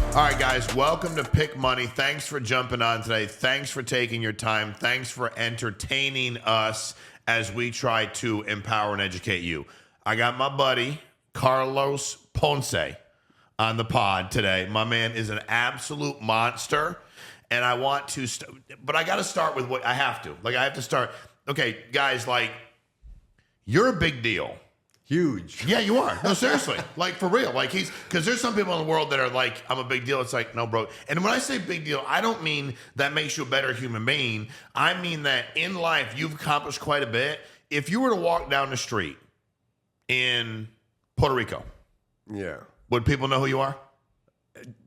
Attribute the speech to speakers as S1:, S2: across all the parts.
S1: All right, guys, welcome to Pick Money. Thanks for jumping on today. Thanks for taking your time. Thanks for entertaining us as we try to empower and educate you. I got my buddy, Carlos Ponce, on the pod today. My man is an absolute monster, and I want to, but I got to start with what I have to. I have to start. Okay, guys, you're a big deal.
S2: Huge.
S1: Yeah, you are. No, seriously. For real. Because there's some people in the world that are like, I'm a big deal. It's like, no, bro. And when I say big deal, I don't mean that makes you a better human being. I mean that in life, you've accomplished quite a bit. If you were to walk down the street in Puerto Rico,
S2: Yeah.
S1: would people know who you are?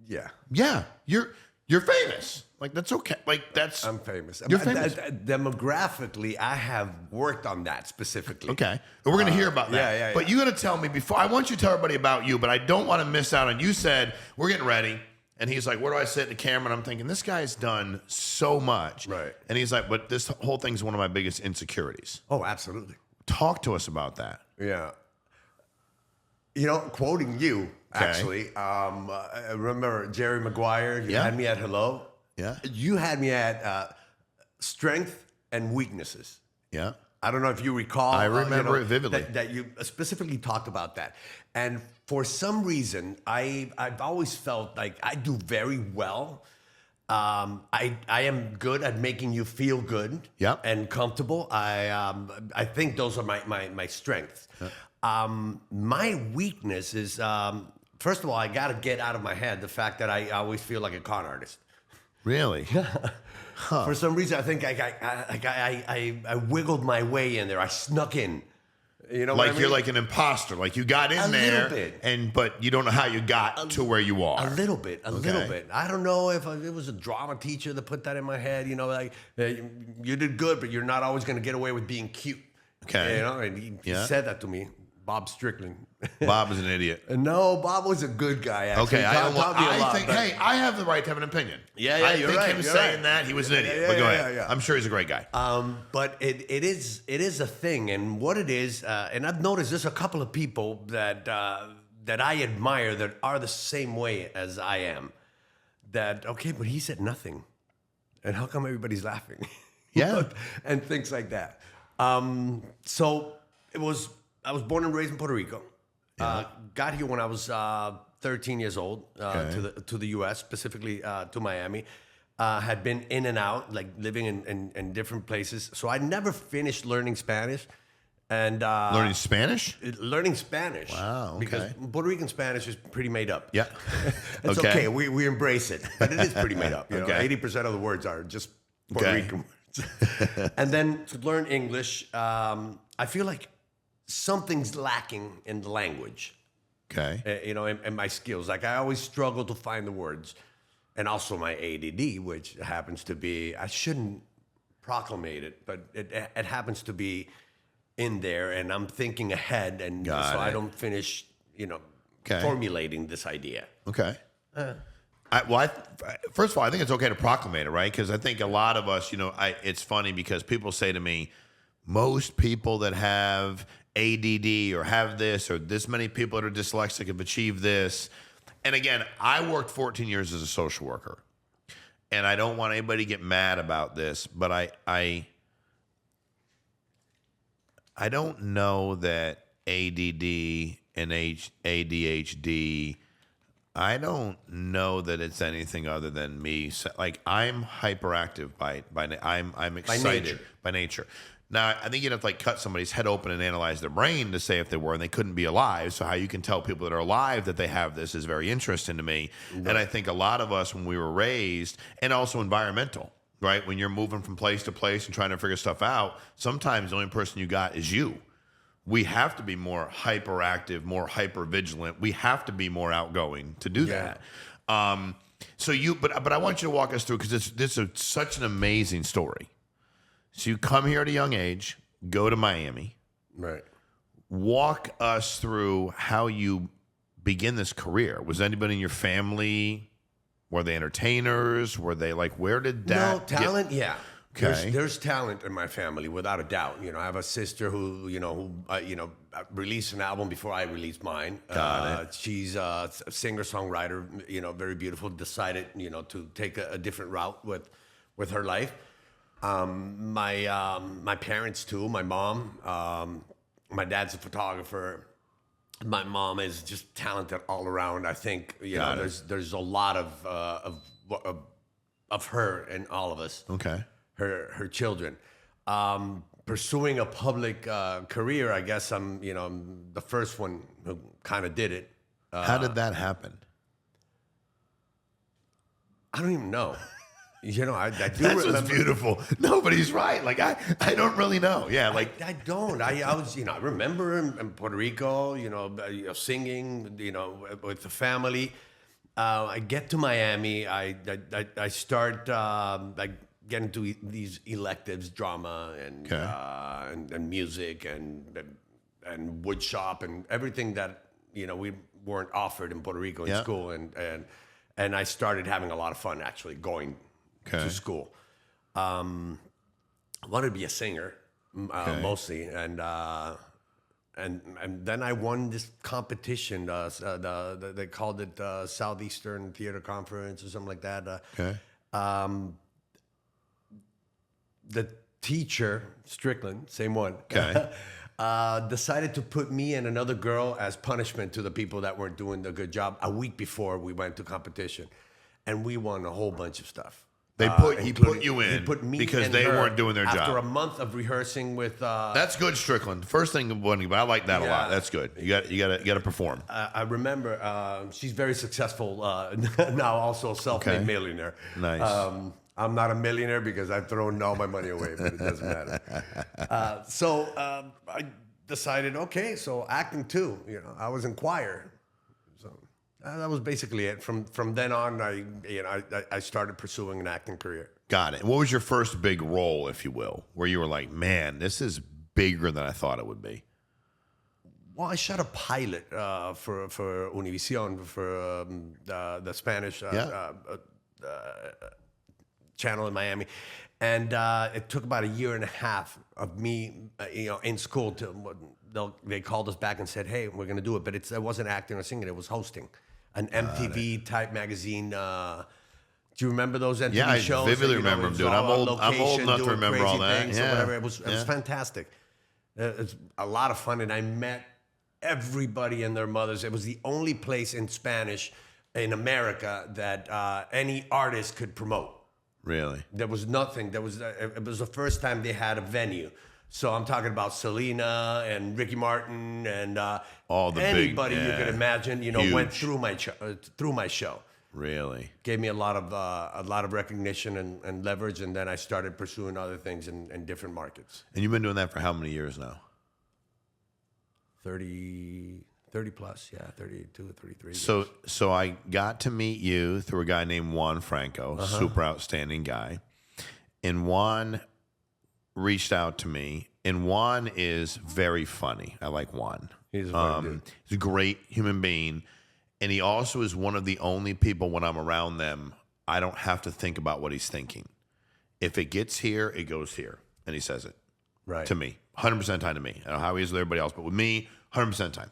S2: Yeah.
S1: Yeah. You're famous. That's okay.
S2: I'm famous.
S1: You're famous.
S2: Demographically, I have worked on that specifically.
S1: Okay. And we're going to hear about that.
S2: Yeah.
S1: But you got to tell me before. I want you to tell everybody about you, but I don't want to miss out on. You said, we're getting ready. And he's like, where do I sit in the camera? And I'm thinking, this guy's done so much.
S2: Right.
S1: And he's like, but this whole thing's one of my biggest insecurities.
S2: Oh, absolutely.
S1: Talk to us about that.
S2: Yeah. Quoting you,
S1: Okay.
S2: actually, I remember Jerry Maguire, you had me at hello.
S1: Yeah.
S2: You had me at strength and weaknesses.
S1: Yeah.
S2: I don't know if you recall.
S1: I remember it vividly.
S2: That you specifically talked about that. And for some reason, I've always felt like I do very well. I am good at making you feel good and comfortable. I think those are my strengths. My weakness is, first of all, I got to get out of my head the fact that I always feel like a con artist.
S1: Really?
S2: For some reason, I think I wiggled my way in there. I snuck in. You know,
S1: you're like an imposter. You got in there,
S2: little bit.
S1: But you don't know how you got to where you are.
S2: A little bit. I don't know if it was a drama teacher that put that in my head. You did good, but you're not always going to get away with being cute.
S1: Okay.
S2: And he said that to me. Bob Strickland.
S1: Bob is an idiot.
S2: No, Bob was a good guy. Actually.
S1: Okay,
S2: Hey,
S1: I have the right to have an opinion.
S2: Yeah,
S1: I
S2: you're
S1: think
S2: right.
S1: him saying that he was an idiot. But go ahead.
S2: Yeah.
S1: I'm sure he's a great guy.
S2: But it is a thing, and what it is, and I've noticed there's a couple of people that I admire that are the same way as I am. That okay, but he said nothing, and how come everybody's laughing?
S1: Yeah,
S2: and things like that. So it was. I was born and raised in Puerto Rico. Got here when I was 13 years old to the U.S., specifically to Miami. Had been in and out, living in different places. So I never finished learning Spanish. And
S1: learning Spanish?
S2: Learning Spanish.
S1: Wow, okay.
S2: Because Puerto Rican Spanish is pretty made up.
S1: Yeah.
S2: It's okay. We embrace it. But it is pretty made up. 80% of the words are just Puerto Rican words. And then to learn English, I feel like something's lacking in the language.
S1: Okay.
S2: In my skills. I always struggle to find the words. And also my ADD, which happens to be, I shouldn't proclamate it, but it happens to be in there, and I'm thinking ahead, and I don't finish, formulating this idea.
S1: Okay. First of all, I think it's okay to proclamate it, right? Because I think a lot of us, it's funny because people say to me, most people that have ADD or have this, or this many people that are dyslexic have achieved this. And again, I worked 14 years as a social worker, and I don't want anybody to get mad about this, but I don't know that ADD and ADHD, I don't know that it's anything other than me. I'm hyperactive I'm excited by nature. Now, I think you'd have to cut somebody's head open and analyze their brain to say if they were and they couldn't be alive. So how you can tell people that are alive that they have this is very interesting to me. Right. And I think a lot of us, when we were raised, and also environmental, right? When you're moving from place to place and trying to figure stuff out, sometimes the only person you got is you. We have to be more hyperactive, more hyper-vigilant. We have to be more outgoing to do that. But I want you to walk us through, because this is such an amazing story. So you come here at a young age, go to Miami.
S2: Right.
S1: Walk us through how you begin this career. Was anybody in your family, were they entertainers? Were they where did that
S2: talent? Yeah.
S1: Okay.
S2: There's talent in my family, without a doubt. I have a sister who released an album before I released mine.
S1: Got it.
S2: She's a singer-songwriter, very beautiful. Decided, to take a different route with her life. My parents too. My mom, my dad's a photographer. My mom is just talented all around. I think there's a lot of her in all of us.
S1: Okay.
S2: Her children. Pursuing a public career, I guess I'm the first one who kind of did it.
S1: How did that happen?
S2: I don't even know. I do
S1: That's
S2: remember.
S1: what's beautiful. No, but he's right. Like I don't really know. Yeah, like
S2: I don't. I was, I remember in Puerto Rico, singing, with the family. I get to Miami. I start get into these electives, drama and music and wood shop and everything that we weren't offered in Puerto Rico in school, and I started having a lot of fun actually going to school. I wanted to be a singer mostly, and then I won this competition. They called it Southeastern Theater Conference or something like that. The teacher, Strickland, same one, decided to put me and another girl as punishment to the people that weren't doing a good job a week before we went to competition. And we won a whole bunch of stuff.
S1: he put you in because they weren't doing their job.
S2: After a month of rehearsing with...
S1: That's good, Strickland. First thing, but I like that a lot. That's good. You got to perform.
S2: I remember she's very successful now, also a self-made millionaire.
S1: Nice.
S2: I'm not a millionaire because I've thrown all my money away, but it doesn't matter. So I decided, okay, so acting too. I was in choir. So that was basically it. From then on, I started pursuing an acting career.
S1: Got it. What was your first big role, if you will, where you were like, man, this is bigger than I thought it would be?
S2: Well, I shot a pilot for Univision, for the Spanish channel in Miami, and it took about a year and a half of me, in school. They called us back and said, "Hey, we're going to do it," but it wasn't acting or singing; it was hosting an MTV type magazine. Do you remember those MTV shows?
S1: I vividly remember them, dude. I'm old enough to remember all that.
S2: Whatever. It was fantastic. It's a lot of fun, and I met everybody and their mothers. It was the only place in Spanish in America that any artist could promote.
S1: Really?
S2: There was nothing. It was the first time they had a venue. So I'm talking about Selena and Ricky Martin and
S1: all the
S2: anybody
S1: big,
S2: you could imagine.
S1: huge.
S2: Went through my show.
S1: Really?
S2: Gave me a lot of recognition and leverage, and then I started pursuing other things in different markets.
S1: And you've been doing that for how many years now?
S2: 30 plus, 32 or 33
S1: years. So I got to meet you through a guy named Juan Franco, super outstanding guy. And Juan reached out to me, and Juan is very funny. I like Juan.
S2: He's a funny dude.
S1: He's a great human being. And he also is one of the only people when I'm around them, I don't have to think about what he's thinking. If it gets here, it goes here. And he says it to me, 100% time to me. I don't know how he is with everybody else, but with me, 100% time.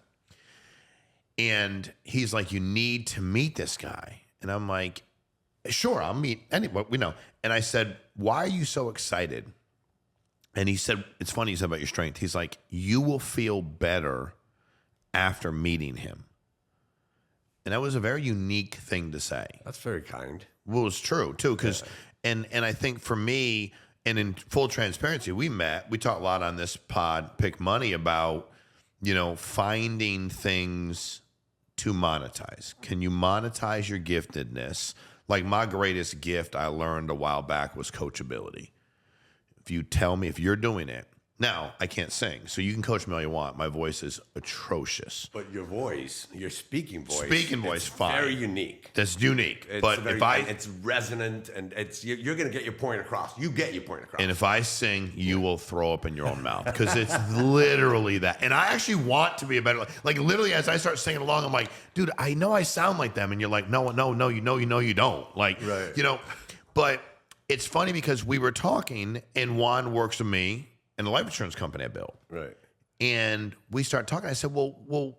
S1: And he's like, you need to meet this guy. And I'm like, sure, I'll meet anyone, we know. And I said, why are you so excited? And he said, it's funny you said about your strength. He's like, you will feel better after meeting him. And that was a very unique thing to say.
S2: That's very kind.
S1: Well, it's true, too, because, and I think for me, and in full transparency, we talked a lot on this pod, Pick Money, about, finding things to monetize. Can you monetize your giftedness? Like my greatest gift I learned a while back was coachability. If you tell me, if you're doing it, now I can't sing, so you can coach me all you want. My voice is atrocious.
S2: But your voice, your speaking voice,
S1: fine.
S2: Very unique.
S1: That's unique. But
S2: it's resonant, and you're going to get your point across. You get your point across.
S1: And if I sing, you will throw up in your own mouth because it's literally that. And I actually want to be a better, like literally as I start singing along, I'm like, dude, I know I sound like them, and you're like, no, you don't, like,
S2: right.
S1: But it's funny because we were talking, and Juan works with me in the life insurance company I built.
S2: Right.
S1: And we start talking. I said, well,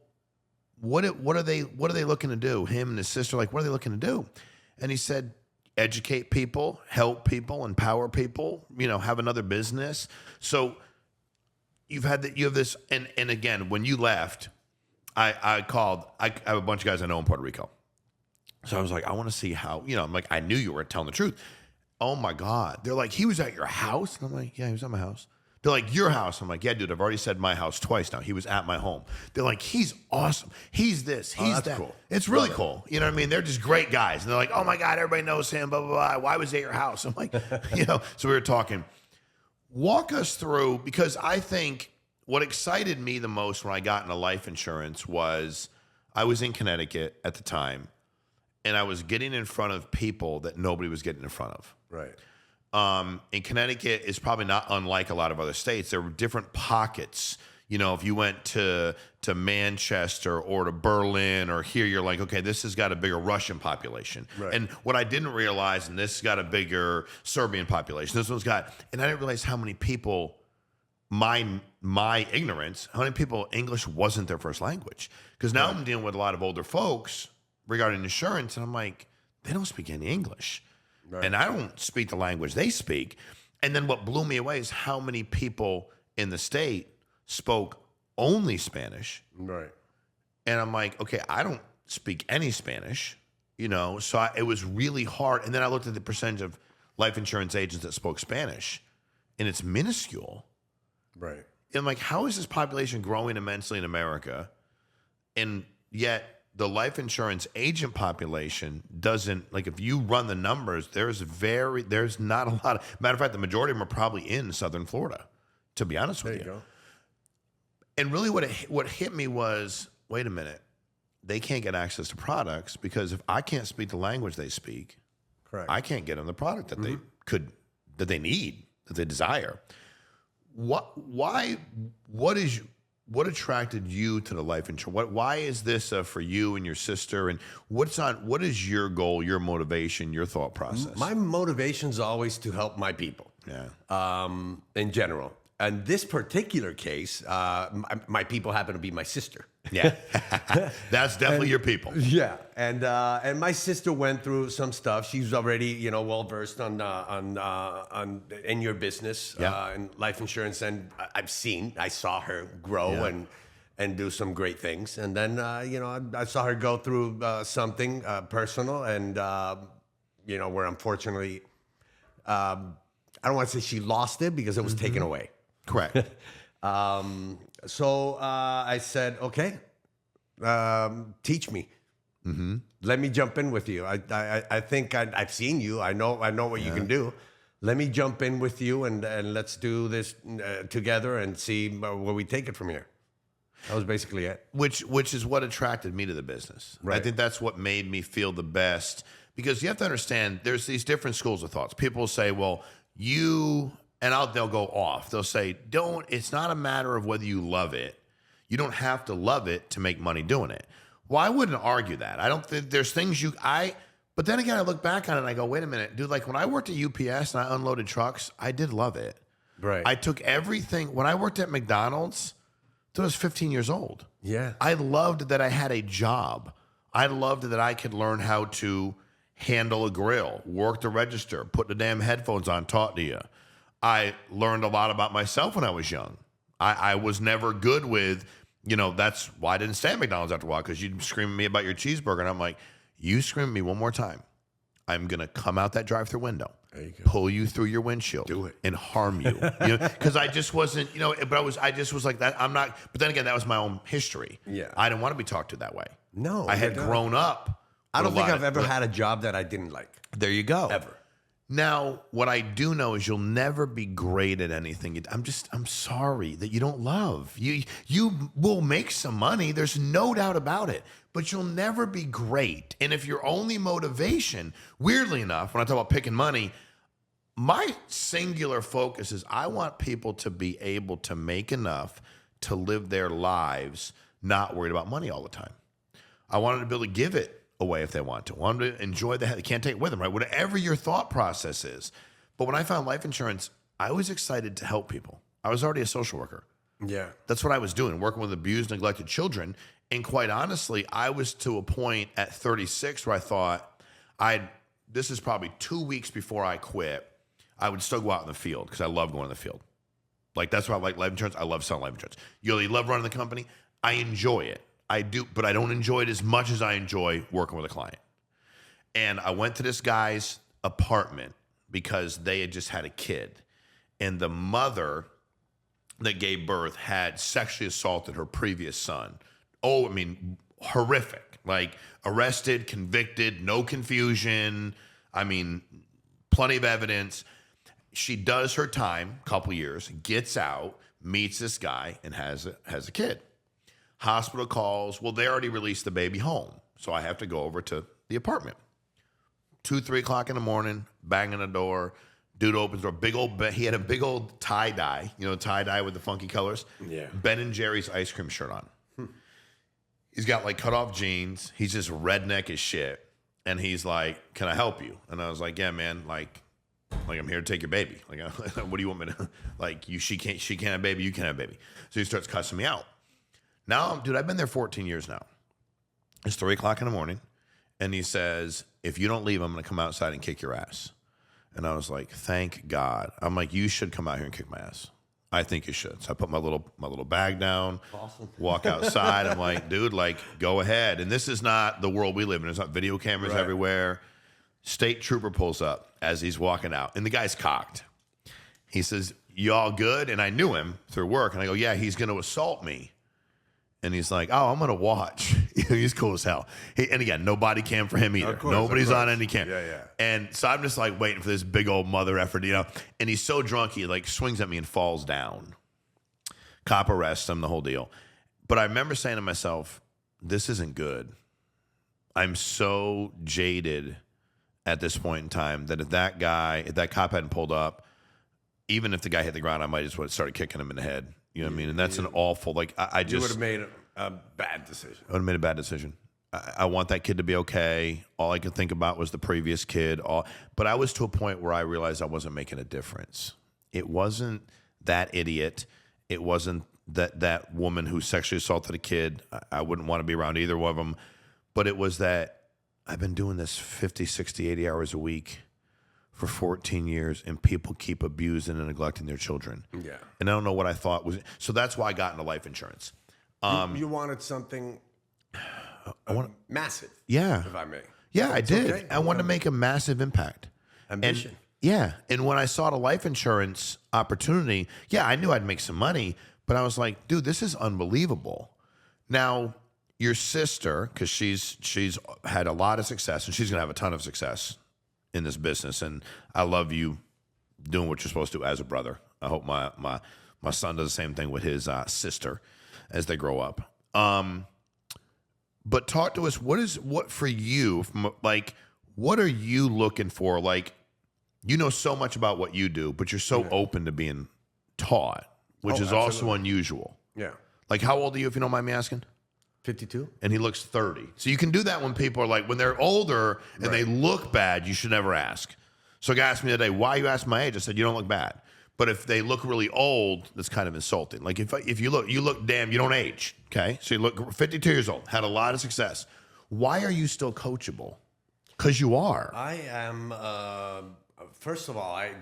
S1: what are they looking to do? Him and his sister, like, what are they looking to do? And he said, educate people, help people, empower people, have another business. So you have this, and again, when you left, I called, I have a bunch of guys I know in Puerto Rico. So I was like, I want to see how, I'm like, I knew you were telling the truth. Oh my God. They're like, he was at your house? And I'm like, yeah, he was at my house. They're like, your house? I'm like, yeah, dude, I've already said my house twice now. He was at my home. They're like, he's awesome. He's this, he's
S2: that's
S1: that.
S2: cool.
S1: It's really cool. You know what I mean? They're just great guys. And they're like, oh my God, everybody knows him, blah, blah, blah. Why was he at your house? I'm like, so we were talking. Walk us through, because I think what excited me the most when I got into life insurance was I was in Connecticut at the time, and I was getting in front of people that nobody was getting in front of.
S2: Right.
S1: In Connecticut is probably not unlike a lot of other states. There were different pockets. If you went to Manchester or to Berlin or here, you're like, okay, this has got a bigger Russian population.
S2: Right.
S1: And what I didn't realize, and this has got a bigger Serbian population. This one's got, and I didn't realize how many people, my ignorance, how many people English wasn't their first language. Because now I'm dealing with a lot of older folks regarding insurance, and I'm like, they don't speak any English. Right. And I don't speak the language they speak. And then what blew me away is how many people in the state spoke only Spanish.
S2: Right.
S1: And I'm like, okay, I don't speak any Spanish, so it was really hard. And then I looked at the percentage of life insurance agents that spoke Spanish, and it's minuscule.
S2: Right.
S1: And I'm like, how is this population growing immensely in America? And yet the life insurance agent population doesn't, like, if you run the numbers, there's not a lot of, matter of fact, the majority of them are probably in Southern Florida, to be honest with you.
S2: There you go.
S1: And really what hit me was, wait a minute, they can't get access to products because if I can't speak the language they speak,
S2: correct,
S1: I can't get them the product that they need, that they desire. What attracted you to the life insurance? Why is this for you and your sister? And what is your goal, your motivation, your thought process?
S2: My motivation is always to help my people.
S1: Yeah.
S2: In general. In this particular case, my people happen to be my sister.
S1: Yeah. That's definitely your people.
S2: Yeah. And my sister went through some stuff. She's already, well versed on in your business, and life insurance. And I saw her grow and do some great things. And then, I saw her go through something personal, and where unfortunately, I don't want to say she lost it because it was taken away.
S1: Correct.
S2: So I said, okay, teach me. Mm-hmm. Let me jump in with you. I think I've seen you. I know what you can do. Let me jump in with you and let's do this together and see where we take it from here. That was basically it.
S1: Which is what attracted me to the business. Right. I think that's what made me feel the best, because you have to understand there's these different schools of thoughts. People will say, well, they'll go off. They'll say, it's not a matter of whether you love it. You don't have to love it to make money doing it. Well, I wouldn't argue that. I don't think there's things but then again, I look back on it and I go, wait a minute, dude, like when I worked at UPS and I unloaded trucks, I did love it.
S2: Right.
S1: I took everything. When I worked at McDonald's, I was 15 years old.
S2: Yeah.
S1: I loved that I had a job. I loved that I could learn how to handle a grill, work the register, put the damn headphones on, talk to you. I learned a lot about myself when I was young. I was never good with, that's why I didn't stay at McDonald's after a while, because you'd scream at me about your cheeseburger. And I'm like, you scream at me one more time, I'm going to come out that drive-through window, pull you through your windshield,
S2: do it,
S1: and harm you. Because I just wasn't, but I just was like that. I'm not, but then again, that was my own history.
S2: Yeah.
S1: I didn't want to be talked to that way.
S2: No.
S1: I had grown up.
S2: I don't think I've ever had a job that I didn't like.
S1: There you go.
S2: Ever.
S1: Now, what I do know is you'll never be great at anything. I'm sorry that you don't love. You will make some money. There's no doubt about it. But you'll never be great. And if your only motivation, weirdly enough, when I talk about picking money, my singular focus is I want people to be able to make enough to live their lives not worried about money all the time. I want them to be able to give it away if they want to. Want them to enjoy they can't take it with them, right? Whatever your thought process is. But when I found life insurance, I was excited to help people. I was already a social worker.
S2: Yeah.
S1: That's what I was doing, working with abused, neglected children. And quite honestly, I was to a point at 36 where I thought this is probably 2 weeks before I quit, I would still go out in the field because I love going in the field. Like, that's why I like life insurance. I love selling life insurance. You love running the company. I enjoy it. I do, but I don't enjoy it as much as I enjoy working with a client. And I went to this guy's apartment because they had just had a kid. And the mother that gave birth had sexually assaulted her previous son. Oh, I mean, horrific. Like, arrested, convicted, no confusion. I mean, plenty of evidence. She does her time, couple years, gets out, meets this guy, and has a kid. Hospital calls. Well, they already released the baby home, so I have to go over to the apartment. 2, 3 o'clock in the morning, banging the door. Dude opens the door. He had a big old tie-dye, tie-dye with the funky colors.
S2: Yeah.
S1: Ben and Jerry's ice cream shirt on. He's got like cut-off jeans. He's just redneck as shit. And he's like, "Can I help you?" And I was like, "Yeah, man, like I'm here to take your baby. Like, what do you want me to, like, she can't have a baby, you can't have a baby." So he starts cussing me out. Now, dude, I've been there 14 years now. It's 3 o'clock in the morning. And he says, "If you don't leave, I'm going to come outside and kick your ass." And I was like, "Thank God." I'm like, "You should come out here and kick my ass. I think you should." So I put my little bag down,
S2: Awesome.
S1: Walk outside. I'm like, "Dude, like, go ahead." And this is not the world we live in. There's not video cameras everywhere. State trooper pulls up as he's walking out, and the guy's cocked. He says, "You all good?" And I knew him through work, and I go, "Yeah, he's going to assault me." And he's like, "Oh, I'm going to watch." He's cool as hell. And again, no body cam for him either. Nobody's on any cam.
S2: Yeah.
S1: And so I'm just like waiting for this big old mother effort, And he's so drunk, he like swings at me and falls down. Cop arrests him, the whole deal. But I remember saying to myself, this isn't good. I'm so jaded at this point in time that if that cop hadn't pulled up, even if the guy hit the ground, I might just would have started kicking him in the head. You know what I mean? And that's an awful, like, I just...
S2: You would have made a bad decision.
S1: I would have made a bad decision. I want that kid to be okay. All I could think about was the previous kid. But I was to a point where I realized I wasn't making a difference. It wasn't that idiot. It wasn't that woman who sexually assaulted a kid. I wouldn't want to be around either one of them. But it was that I've been doing this 50, 60, 80 hours a week for 14 years, and people keep abusing and neglecting their children.
S2: Yeah.
S1: And I don't know what I thought was... So that's why I got into life insurance.
S2: You wanted something massive.
S1: Yeah.
S2: If I may.
S1: Yeah, I did.
S2: Okay.
S1: I wanted to make a massive impact.
S2: Ambition.
S1: And when I saw the life insurance opportunity, I knew I'd make some money, but I was like, dude, this is unbelievable. Now, your sister, because she's had a lot of success, and she's going to have a ton of success in this business, and I love you doing what you're supposed to as a brother. I hope my son does the same thing with his sister as they grow up. But talk to us, what for you, like, what are you looking for? Like, you know so much about what you do, but you're so open to being taught, which is
S2: absolutely.
S1: also unusual.
S2: Yeah.
S1: Like, how old are you, if you don't mind me asking?
S2: 52.
S1: And he looks 30. So you can do that when people are like, when they're older and they look bad, you should never ask. So a guy asked me today, "Why you ask my age?" I said, "You don't look bad." But if they look really old, that's kind of insulting. Like, if you look damn, you don't age. Okay? So you look 52 years old, had a lot of success. Why are you still coachable? Because you are.
S2: I am, first of all, I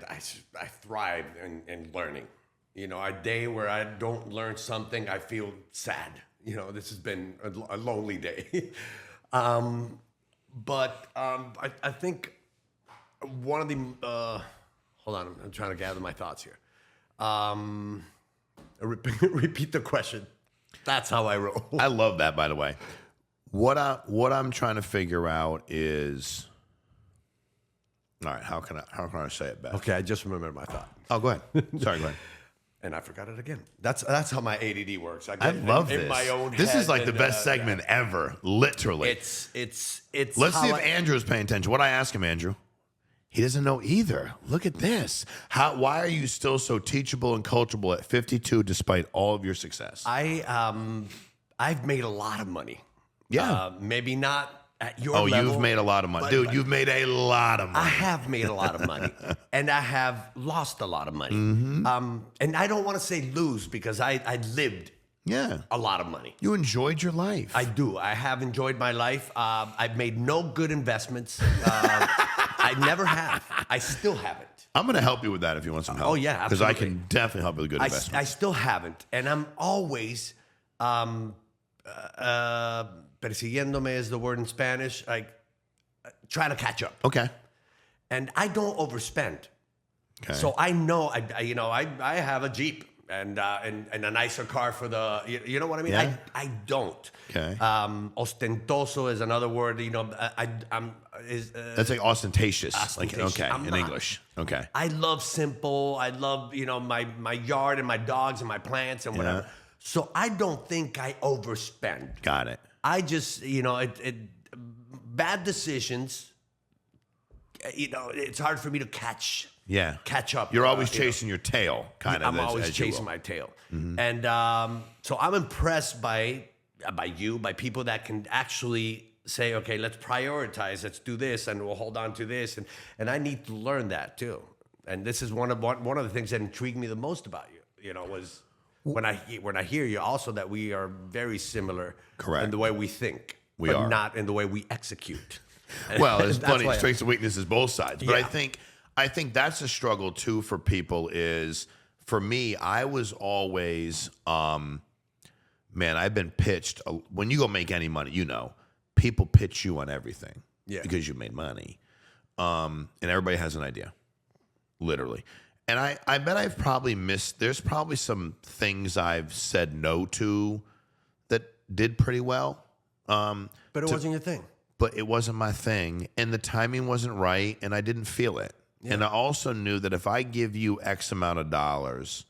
S2: thrive in learning. A day where I don't learn something, I feel sad. This has been a lonely day. But I think one of the... hold on, I'm trying to gather my thoughts here. Repeat the question. That's how I roll.
S1: I love that, by the way. What I'm trying to figure out is... All right, how can I say it best?
S2: Okay, I just remembered my thought.
S1: Oh, go ahead. Sorry, go ahead.
S2: And I forgot it again. That's how my ADD works.
S1: I love this.
S2: In my own
S1: this
S2: head
S1: is like the best segment ever, literally.
S2: It's.
S1: Let's see if Andrew's paying attention. What I ask him, Andrew? He doesn't know either. Look at this. Why are you still so teachable and coachable at 52 despite all of your success?
S2: I've made a lot of money.
S1: Yeah.
S2: Maybe not at your level.
S1: You've made a lot of money. Dude, you've made a lot of money.
S2: I have made a lot of money, and I have lost a lot of money. And I don't want to say lose because I lived a lot of money.
S1: You enjoyed your life.
S2: I do. I have enjoyed my life. I've made no good investments. I never have. I still haven't.
S1: I'm going to help you with that if you want some help.
S2: Oh, yeah,
S1: because I
S2: absolutely.
S1: can definitely help you with a good investment.
S2: I still haven't. And I'm always, persiguiéndome is the word in Spanish, like trying to catch up.
S1: Okay.
S2: And I don't overspend.
S1: Okay.
S2: So I know, I have a Jeep and a nicer car for the, you know what I mean?
S1: Yeah.
S2: I don't.
S1: Okay.
S2: Ostentoso is another word,
S1: That's like ostentatious.
S2: Ostentatious.
S1: Like,
S2: I'm
S1: in
S2: not.
S1: English. Okay.
S2: I love simple. I love, my yard and my dogs and my plants and whatever.
S1: Yeah.
S2: So I don't think I overspend.
S1: Got it.
S2: I just, bad decisions, it's hard for me to catch up.
S1: You're always chasing your tail, kind of.
S2: I'm always chasing my tail. And so I'm impressed by people that can actually say, okay, let's prioritize, let's do this, and we'll hold on to this. And I need to learn that too. And this is one of the things that intrigued me the most about you, was when I hear you also that we are very similar in the way we think, but not in the way we execute.
S1: Well, it's funny, strengths and weaknesses, both sides. But
S2: Yeah.
S1: I think that's a struggle too for people is, for me, I was always, man, I've been pitched, when you go make any money, people pitch you on everything because you made money. And everybody has an idea, literally. And I bet I've probably there's probably some things I've said no to that did pretty well.
S2: But it wasn't your thing.
S1: But it wasn't my thing, and the timing wasn't right, and I didn't feel it. Yeah. And I also knew that if I give you X amount of dollars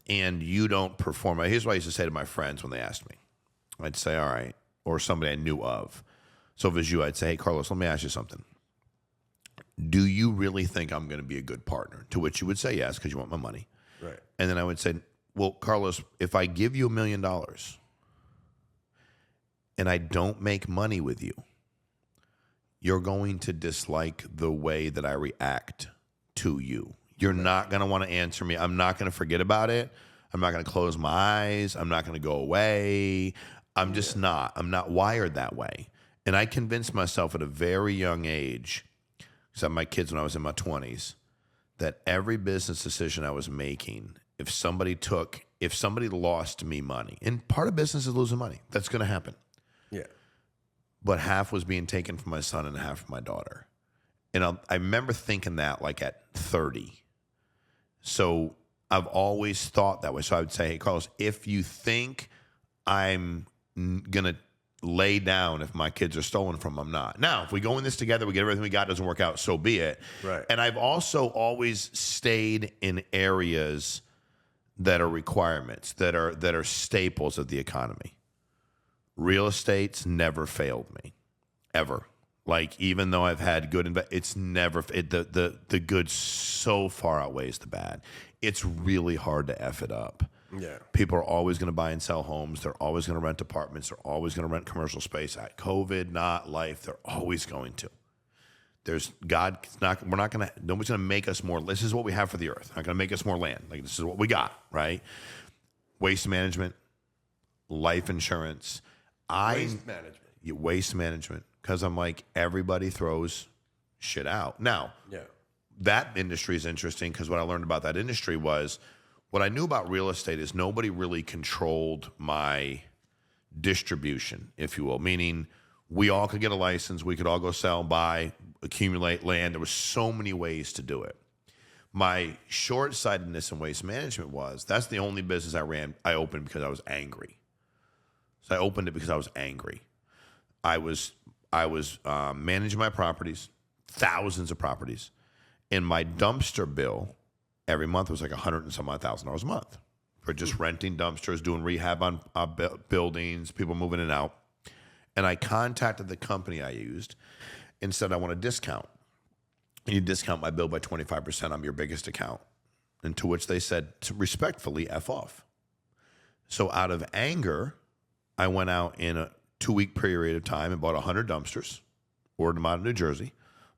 S1: and you don't perform, here's what I used to say to my friends when they asked me. I'd say, all right, or somebody I knew of. So if it was you, I'd say, hey, Carlos, let me ask you something. Do you really think I'm going to be a good partner? To which you would say yes, because you want my money.
S2: Right.
S1: And then I would say, well, Carlos, if I give you $1 million and I don't make money with you, you're going to dislike the way that I react to you. You're not going to want to answer me. I'm not going to forget about it. I'm not going to close my eyes. I'm not going to go away. I'm just not. I'm not wired that way. And I convinced myself at a very young age, because I had my kids when I was in my 20s, that every business decision I was making, if somebody lost me money, and part of business is losing money. That's going to happen.
S2: Yeah.
S1: But half was being taken from my son and half from my daughter. And I remember thinking that like at 30. So I've always thought that way. So I would say, hey, Carlos, if you think I'm going to lay down if my kids are stolen from, I'm not. Now, if we go in this together, we get everything we got, doesn't work out, so be it.
S2: Right.
S1: And I've also always stayed in areas that are requirements, that are staples of the economy. Real estate's never failed me, ever. Like, even though I've had good, it's never, the good so far outweighs the bad. It's really hard to F it up.
S2: Yeah.
S1: People are always going to buy and sell homes. They're always going to rent apartments. They're always going to rent commercial space. At COVID, not life. They're always going to. Nobody's going to make us more. This is what we have for the earth. Not going to make us more land. Like, this is what we got, right? Waste management, life insurance. Waste management. Because I'm like, everybody throws shit out. Now, that industry is interesting because what I learned about that industry was, what I knew about real estate is nobody really controlled my distribution, if you will. Meaning, we all could get a license. We could all go sell, buy, accumulate land. There were so many ways to do it. My short-sightedness in waste management was, that's the only business I opened because I was angry. So I opened it because I was angry. I was managing my properties, thousands of properties, and my dumpster bill every month was like $100,000 and some odd a month for just renting dumpsters, doing rehab on buildings, people moving in and out. And I contacted the company I used and said, I want a discount. And you discount my bill by 25%. I'm your biggest account. And to which they said, respectfully, F off. So out of anger, I went out in 2-week period of time and bought 100 dumpsters, ordered them out of New Jersey,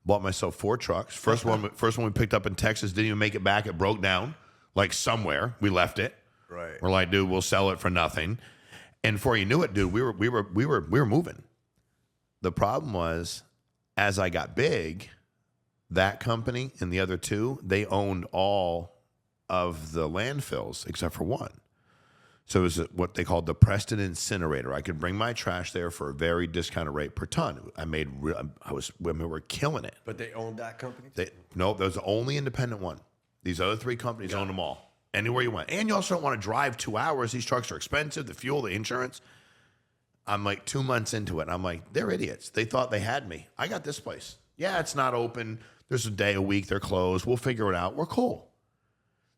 S1: bought myself 4 trucks. First one we picked up in Texas didn't even make it back. It broke down like somewhere. We left it.
S2: Right.
S1: We're like, dude, we'll sell it for nothing. And before you knew it, dude, we were moving. The problem was, as I got big, that company and the other 2, they owned all of the landfills except for one. So it was what they called the Preston incinerator. I could bring my trash there for a very discounted rate per ton. We were killing it.
S2: But they owned that company?
S1: No, that was the only independent one. These other 3 companies owned them all. Anywhere you went. And you also don't want to drive 2 hours. These trucks are expensive, the fuel, the insurance. I'm like 2 months into it. And I'm like, they're idiots. They thought they had me. I got this place. Yeah, it's not open. There's a day a week they're closed. We'll figure it out. We're cool.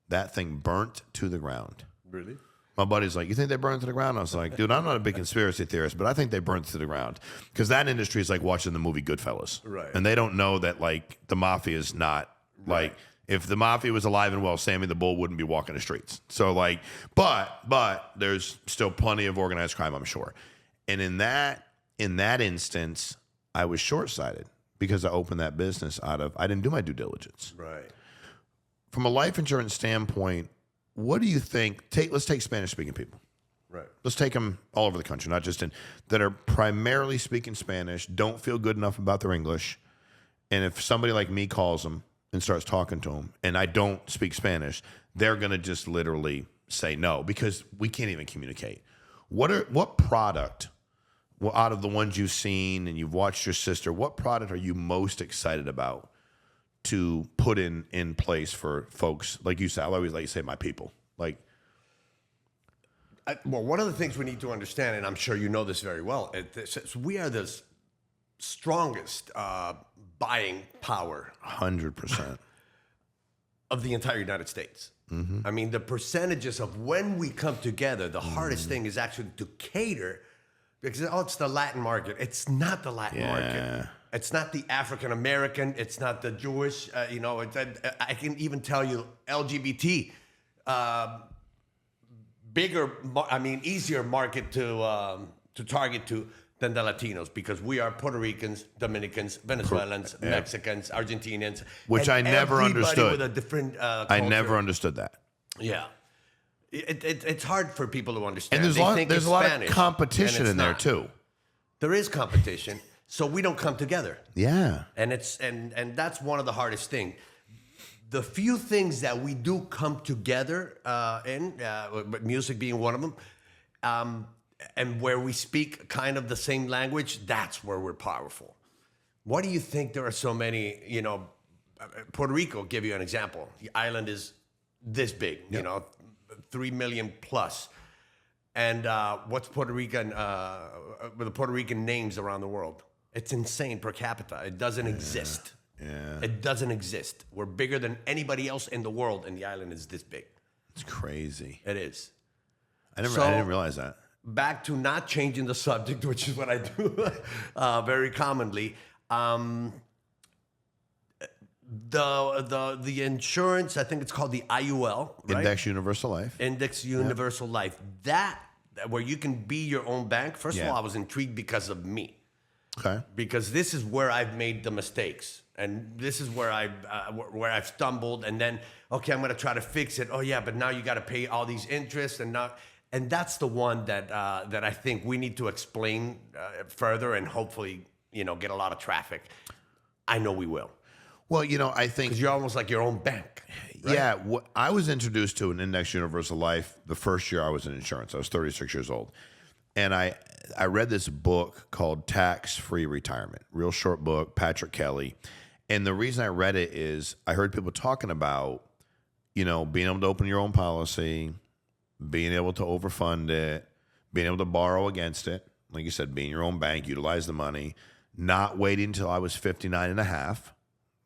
S1: That thing burnt to the ground.
S2: Really?
S1: My buddy's like, you think they burned to the ground? I was like, dude, I'm not a big conspiracy theorist, but I think they burned to the ground. Because that industry is like watching the movie Goodfellas.
S2: Right.
S1: And they don't know that, like, the mafia is not, like, if the mafia was alive and well, Sammy the Bull wouldn't be walking the streets. So, like, but there's still plenty of organized crime, I'm sure. And in that instance, I was short-sighted because I opened that business I didn't do my due diligence.
S2: Right.
S1: From a life insurance standpoint, what do you think? Let's take Spanish-speaking people.
S2: Right.
S1: Let's take them all over the country, not just that are primarily speaking Spanish, don't feel good enough about their English. And if somebody like me calls them and starts talking to them and I don't speak Spanish, they're going to just literally say no because we can't even communicate. What product, out of the ones you've seen and you've watched your sister, what product are you most excited about to put in place for folks like you said? I always like to say my people. Like,
S2: well, one of the things we need to understand, and I'm sure you know this very well, we are the strongest buying power
S1: 100%
S2: of the entire United States. Mm-hmm. I mean, the percentages of when we come together, the hardest thing is actually to cater because, it's the Latin market. It's not the Latin market. It's not the African American. It's not the Jewish. I can even tell you LGBT, easier market to target to than the Latinos because we are Puerto Ricans, Dominicans, Venezuelans, Mexicans, Argentinians,
S1: which I never understood.
S2: With a different culture.
S1: I never understood that.
S2: Yeah. It's hard for people to understand.
S1: And there's a lot of competition in there too.
S2: There is competition. So we don't come together.
S1: Yeah.
S2: And and that's one of the hardest things. The few things that we do come together music being one of them, and where we speak kind of the same language, that's where we're powerful. Why do you think there are so many, Puerto Rico, give you an example. The island is this big, 3 million plus. And what's Puerto Rican, the Puerto Rican names around the world? It's insane per capita. It doesn't exist.
S1: Yeah.
S2: It doesn't exist. We're bigger than anybody else in the world, and the island is this big.
S1: It's crazy.
S2: It is.
S1: I didn't realize that.
S2: Back to not changing the subject, which is what I do very commonly. The insurance, I think it's called the IUL, right?
S1: Index Universal Life.
S2: Index Universal Life. That, where you can be your own bank. First of all, I was intrigued because of me.
S1: Okay.
S2: Because this is where I've made the mistakes, and this is where I've stumbled. And then, okay, I'm going to try to fix it. Oh yeah, but now you got to pay all these interests, and that's the one that I think we need to explain further, and hopefully, get a lot of traffic. I know we will.
S1: Well, I think
S2: because you're almost like your own bank. Right?
S1: Yeah, I was introduced to an Index Universal Life the first year I was in insurance. I was 36 years old. And I read this book called Tax-Free Retirement, real short book, Patrick Kelly. And the reason I read it is I heard people talking about, being able to open your own policy, being able to overfund it, being able to borrow against it. Like you said, being your own bank, utilize the money, not waiting until I was 59 and a half.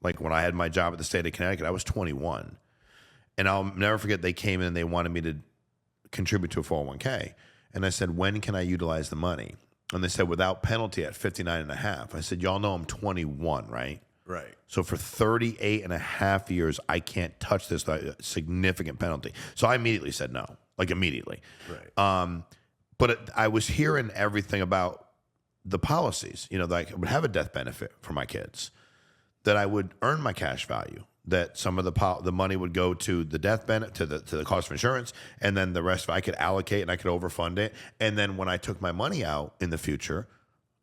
S1: Like when I had my job at the state of Connecticut, I was 21. And I'll never forget they came in and they wanted me to contribute to a 401k. And I said, when can I utilize the money? And they said, without penalty at 59 and a half. I said, y'all know I'm 21, right?
S2: Right.
S1: So for 38 and a half years, I can't touch this without a significant penalty. So I immediately said no, like immediately.
S2: Right.
S1: But I was hearing everything about the policies, that I would have a death benefit for my kids, that I would earn my cash value, that some of the money would go to the death benefit, to the cost of insurance, and then the rest I could allocate and I could overfund it. And then when I took my money out in the future,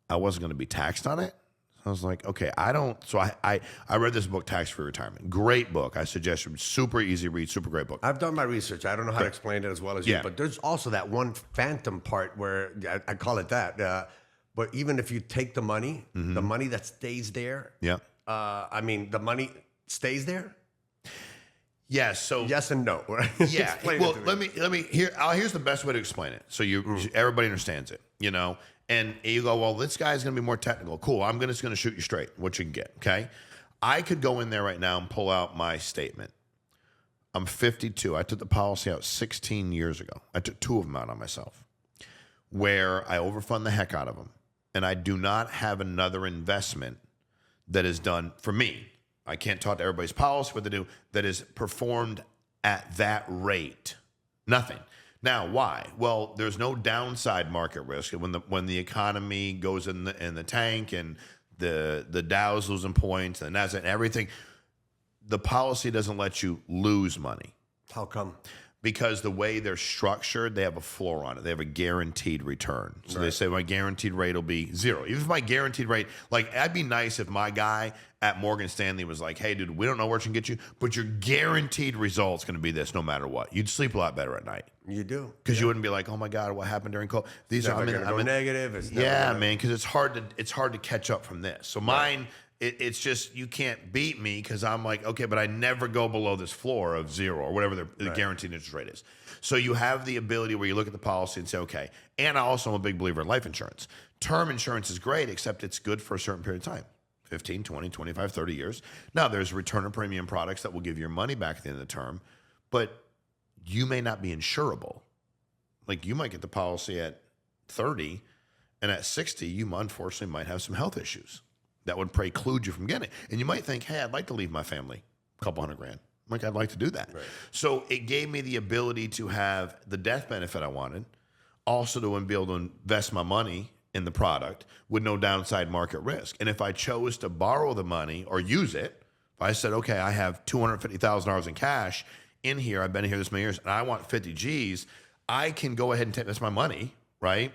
S1: I wasn't going to be taxed on it. I was like, okay, I don't. So I read this book, Tax Free Retirement. Great book. I suggest it. Super easy read, super great book.
S2: I've done my research. I don't know how to explain it as well as you, but there's also that one phantom part where I call it that. But even if you take the money, the money that stays there, the money stays there.
S1: Yeah. So
S2: yes and no. Right?
S1: Yeah. Well, let me here's the best way to explain it, so everybody understands it. And you go, well, this guy's going to be more technical. Cool. I'm just going to shoot you straight what you can get. Okay. I could go in there right now and pull out my statement. I'm 52. I took the policy out 16 years ago. I took 2 of them out on myself, where I overfund the heck out of them. And I do not have another investment that is done for me. I can't talk to everybody's policy, what they do, that is performed at that rate. Nothing. Now, why? Well, there's no downside market risk when the economy goes in the tank and the Dow's losing points and the Nasdaq and everything. The policy doesn't let you lose money.
S2: How come?
S1: Because the way they're structured, they have a floor on it. They have a guaranteed return. So they say my guaranteed rate will be 0. Even if my guaranteed rate, that'd be nice if my guy at Morgan Stanley was like, hey, dude, we don't know where it can get you, but your guaranteed result's going to be this no matter what. You'd sleep a lot better at night.
S2: You do.
S1: Because you wouldn't be like, oh my God, what happened during COVID?
S2: These are negative. It's
S1: man, because it's hard to catch up from this. So mine, it's just you can't beat me because I'm like, okay, but I never go below this floor of 0 or whatever the guaranteed interest rate is. So you have the ability where you look at the policy and say, okay. And I also am a big believer in life insurance. Term insurance is great, except it's good for a certain period of time. 15, 20, 25, 30 years. Now, there's return of premium products that will give your money back at the end of the term, but you may not be insurable. Like you might get the policy at 30, and at 60, you unfortunately might have some health issues that would preclude you from getting it. And you might think, hey, I'd like to leave my family a couple $100,000. Like, I'd like to do that. Right. So it gave me the ability to have the death benefit I wanted, also to be able to invest my money in the product with no downside market risk. And if I chose to borrow the money or use it, if I said, okay, I have $250,000 in cash in here, I've been here this many years, and I want 50 G's, I can go ahead and take, that's my money, right?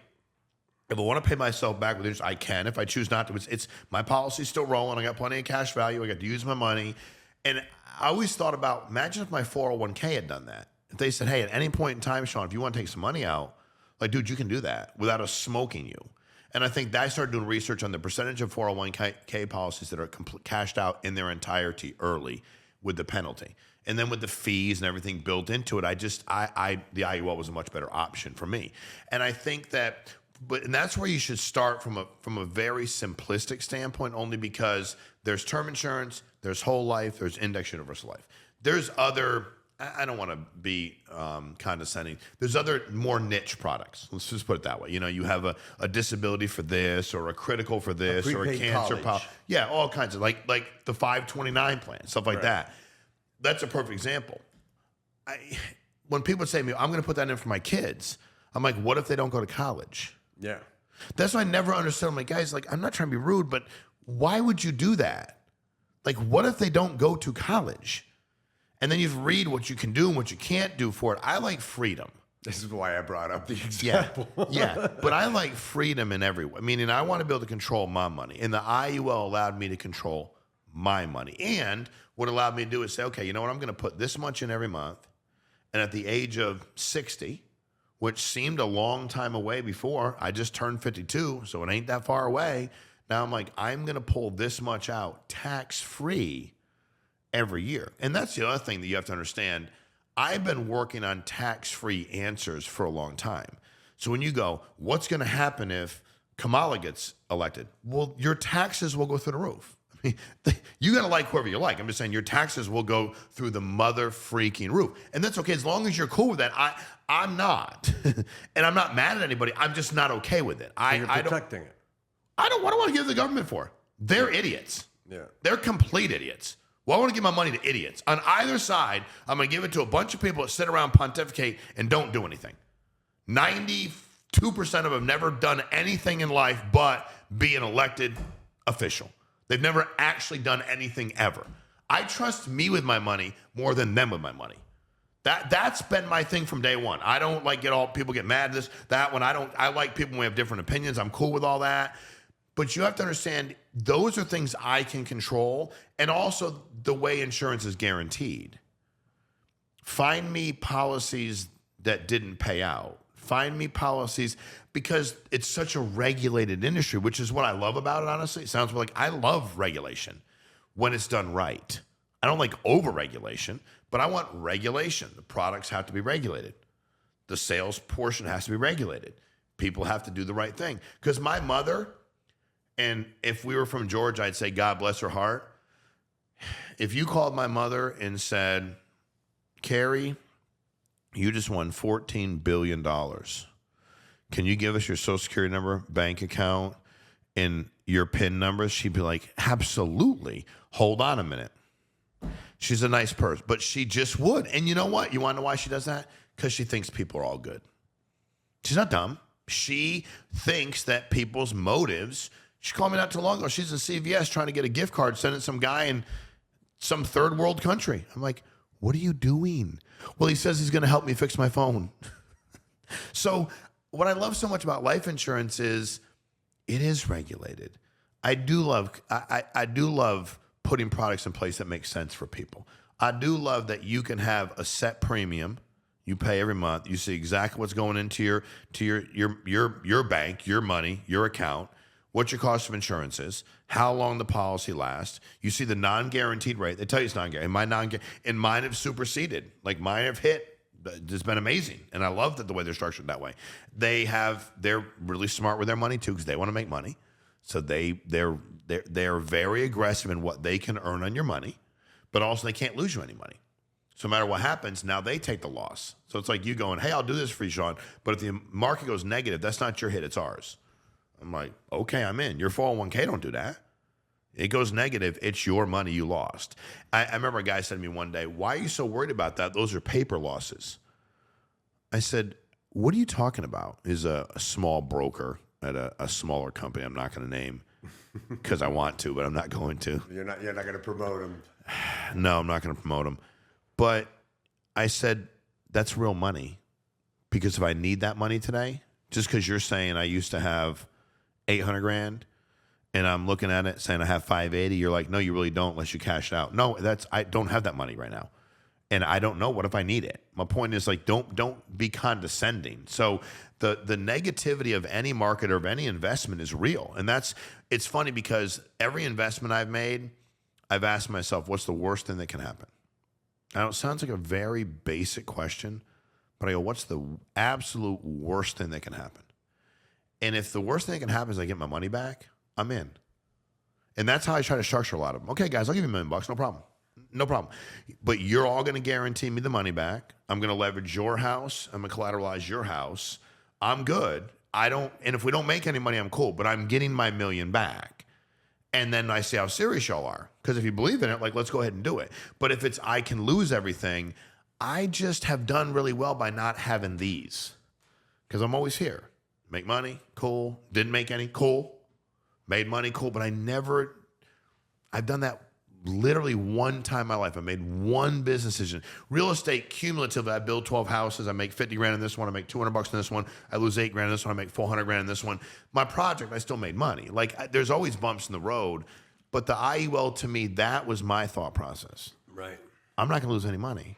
S1: If I want to pay myself back with interest, I can. If I choose not to, it's my policy's still rolling. I got plenty of cash value. I got to use my money. And I always thought about, imagine if my 401k had done that. If they said, hey, at any point in time, Sean, if you want to take some money out, like, dude, you can do that without us smoking you. And I think that I started doing research on the percentage of 401k policies that are cashed out in their entirety early with the penalty. And then with the fees and everything built into it, the IUL was a much better option for me. And I think that, and that's where you should start from a very simplistic standpoint, only because there's term insurance, there's whole life, there's index universal life. There's other, I don't want to be condescending. There's other more niche products. Let's just put it that way. You have a disability for this, or a critical for this, or a cancer policy. Yeah, all kinds of like the 529 plan, stuff like that. That's a perfect example. When people say to me, I'm going to put that in for my kids, I'm like, what if they don't go to college?
S2: Yeah.
S1: That's why I never understood. I'm like, guys, I'm not trying to be rude, but why would you do that? Like, what if they don't go to college? And then you read what you can do and what you can't do for it. I like freedom.
S2: This is why I brought up the example.
S1: Yeah, but I like freedom in every way. Meaning I want to be able to control my money. And the IUL allowed me to control my money. And what allowed me to do is say, okay, you know what? I'm going to put this much in every month. And at the age of 60, which seemed a long time away before, I just turned 52, so it ain't that far away. Now I'm like, I'm going to pull this much out tax-free every year. And that's the other thing that you have to understand. I've been working on tax-free answers for a long time. So when you go, what's going to happen if Kamala gets elected? Well, your taxes will go through the roof. I mean, you got to like whoever you like. I'm just saying your taxes will go through the mother freaking roof. And that's okay as long as you're cool with that. I'm not. And I'm not mad at anybody. I'm just not okay with it.
S2: So you're protecting it.
S1: What do I want to give the government for? They're idiots.
S2: Yeah. They're
S1: complete idiots. Well, I want to give my money to idiots. On either side, I'm going to give it to a bunch of people that sit around pontificate and don't do anything. 92% 2% of them have never done anything in life but be an elected official. They've never actually done anything ever. I trust me with my money more than them with my money. That's been my thing from day one. I don't like people get mad at this, that one. I like people when we have different opinions. I'm cool with all that. But you have to understand, those are things I can control, and also the way insurance is guaranteed. Find me policies that didn't pay out. Find me policies, because it's such a regulated industry, which is what I love about it, honestly. It sounds like I love regulation when it's done right. I don't like over-regulation, but I want regulation. The products have to be regulated. The sales portion has to be regulated. People have to do the right thing. Because my mother, and if we were from Georgia, I'd say God bless her heart. If you called my mother and said, Carrie, you just won $14 billion. Can you give us your social security number, bank account, and your PIN numbers? She'd be like, absolutely. Hold on a minute. She's a nice person, but she just would. And you know what? You want to know why she does that? Because she thinks people are all good. She's not dumb. She thinks that people's motives. She called me not too long ago. She's in CVS trying to get a gift card, sending some guy in some third world country. I'm like, what are you doing? Well, he says he's going to help me fix my phone. So what I love so much about life insurance is it is regulated. I do love putting products in place that make sense for people. I do love that you can have a set premium you pay every month. You see exactly what's going into your bank, your money, your account, what your cost of insurance is, how long the policy lasts. You see the non-guaranteed rate. They tell you it's non-guaranteed. And mine have superseded. Like mine have hit. It's been amazing. And I love that the way they're structured that way. They're really smart with their money too, because they want to make money. So they're very aggressive in what they can earn on your money, but also they can't lose you any money. So no matter what happens, now they take the loss. So it's like you going, hey, I'll do this for you, Sean. But if the market goes negative, that's not your hit, it's ours. I'm like, okay, I'm in. Your 401k don't do that. It goes negative, it's your money you lost. I remember a guy said to me one day, why are you so worried about that? Those are paper losses. I said, what are you talking about? Is a small broker at a smaller company I'm not going to name because I want to, but I'm not going to.
S2: You're not going to promote him.
S1: No, I'm not going to promote him. But I said, that's real money. Because if I need that money today, just because you're saying I used to have 800 grand and I'm looking at it saying I have 580, you're like, no, you really don't unless you cash it out. No, I don't have that money right now. And I don't know. What if I need it? My point is, like, don't be condescending. So the negativity of any market or of any investment is real. And it's funny because every investment I've made, I've asked myself, what's the worst thing that can happen? I know it sounds like a very basic question, but I go, what's the absolute worst thing that can happen? And if the worst thing that can happen is I get my money back, I'm in. And that's how I try to structure a lot of them. Okay, guys, I'll give you $1 million, no problem. No problem. But you're all going to guarantee me the money back. I'm going to leverage your house. I'm going to collateralize your house. I'm good. And if we don't make any money, I'm cool. But I'm getting my $1 million back. And then I see how serious y'all are. Because if you believe in it, like, let's go ahead and do it. But if it's I can lose everything, I just have done really well by not having these. Because I'm always here. Make money, cool. Didn't make any, cool. Made money, cool. But I've done that literally one time in my life. I made one business decision. Real estate, cumulatively, I build 12 houses. I make 50 grand in this one. I make 200 bucks in this one. I lose 8 grand in this one. I make 400 grand in this one. My project, I still made money. Like, there's always bumps in the road. But the IUL, to me, that was my thought process.
S2: Right.
S1: I'm not going to lose any money.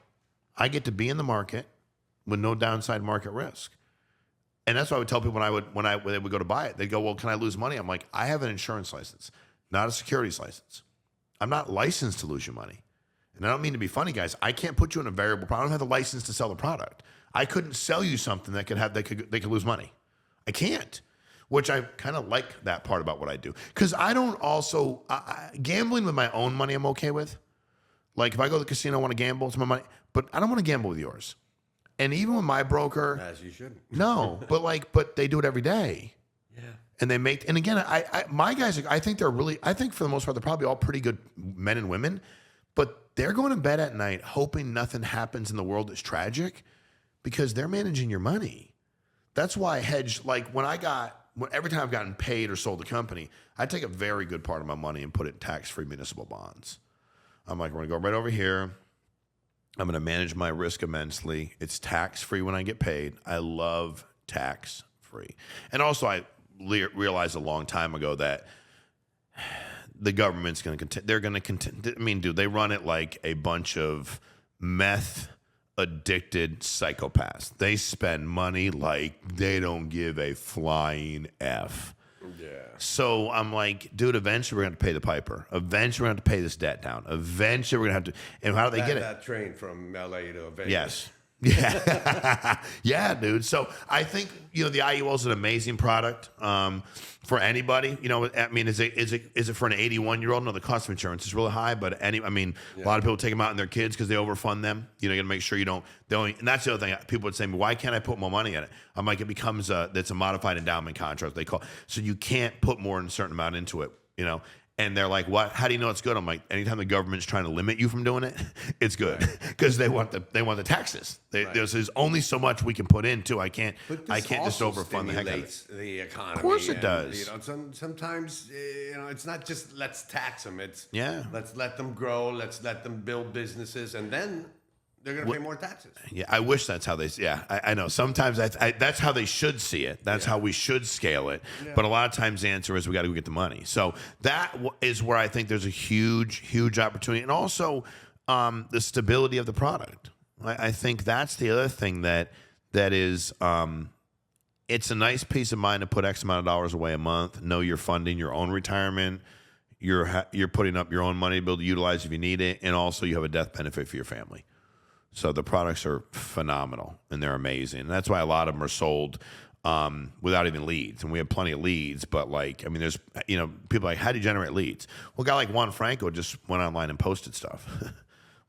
S1: I get to be in the market with no downside market risk. And that's what I would tell people when they would go to buy it. They'd go, well, can I lose money? I'm like, I have an insurance license, not a securities license. I'm not licensed to lose your money. And I don't mean to be funny, guys. I can't put you in a variable product. I don't have the license to sell the product. I couldn't sell you something that could lose money. I can't, which I kind of like that part about what I do. Because I don't also, gambling with my own money I'm okay with. Like if I go to the casino, I want to gamble, it's my money. But I don't want to gamble with yours. And even with my broker.
S2: As you shouldn't.
S1: No, but they do it every day.
S2: Yeah.
S1: And they make, and again, my guys, I think for the most part, they're probably all pretty good men and women, but they're going to bed at night hoping nothing happens in the world that's tragic because they're managing your money. That's why I hedge. Like every time I've gotten paid or sold a company, I take a very good part of my money and put it in tax-free municipal bonds. I'm like, we're gonna go right over here. I'm gonna manage my risk immensely. It's tax-free when I get paid. I love tax-free. And also, I realized a long time ago that the government's going to continue. They're going to continue. I mean, dude, they run it like a bunch of meth addicted psychopaths. They spend money like they don't give a flying F.
S2: Yeah.
S1: So I'm like, dude, eventually we're going to have to pay the piper. Eventually we're going to have to pay this debt down. Eventually we're going to have to. And how do they get it?
S2: That train from LA to Vegas.
S1: Yes. Yeah. Yeah, dude. So I think, the IUL is an amazing product for anybody. I mean, is it for an 81-year-old? No, the cost of insurance is really high, but a lot of people take them out in their kids because they overfund them. You got to make sure you don't. And that's the other thing. People would say, why can't I put more money in it? I'm like, it becomes that's a modified endowment contract, they call. So you can't put more than a certain amount into it, And they're like, "What? How do you know it's good?" I'm like, anytime the government's trying to limit you from doing it, it's good because they want the taxes. There's only so much we can put into. I can't just overfund the heck out of it.
S2: The economy.
S1: Of course it does.
S2: Sometimes it's not just let's tax them. It's
S1: Yeah.
S2: let's let them grow. Let's let them build businesses, and then they're going to pay more taxes.
S1: Yeah, I wish that's how they. Yeah, I know. Sometimes that's how they should see it. That's how we should scale it. Yeah. But a lot of times the answer is we got to go get the money. So that is where I think there's a huge opportunity, and also the stability of the product. I think that's the other thing that is. It's a nice peace of mind to put X amount of dollars away a month. Know you're funding your own retirement. You're putting up your own money to be able to utilize if you need it, and also you have a death benefit for your family. So the products are phenomenal and they're amazing. And that's why a lot of them are sold without even leads. And we have plenty of leads, but there's, people like, how do you generate leads? Well, a guy like Juan Franco just went online and posted stuff.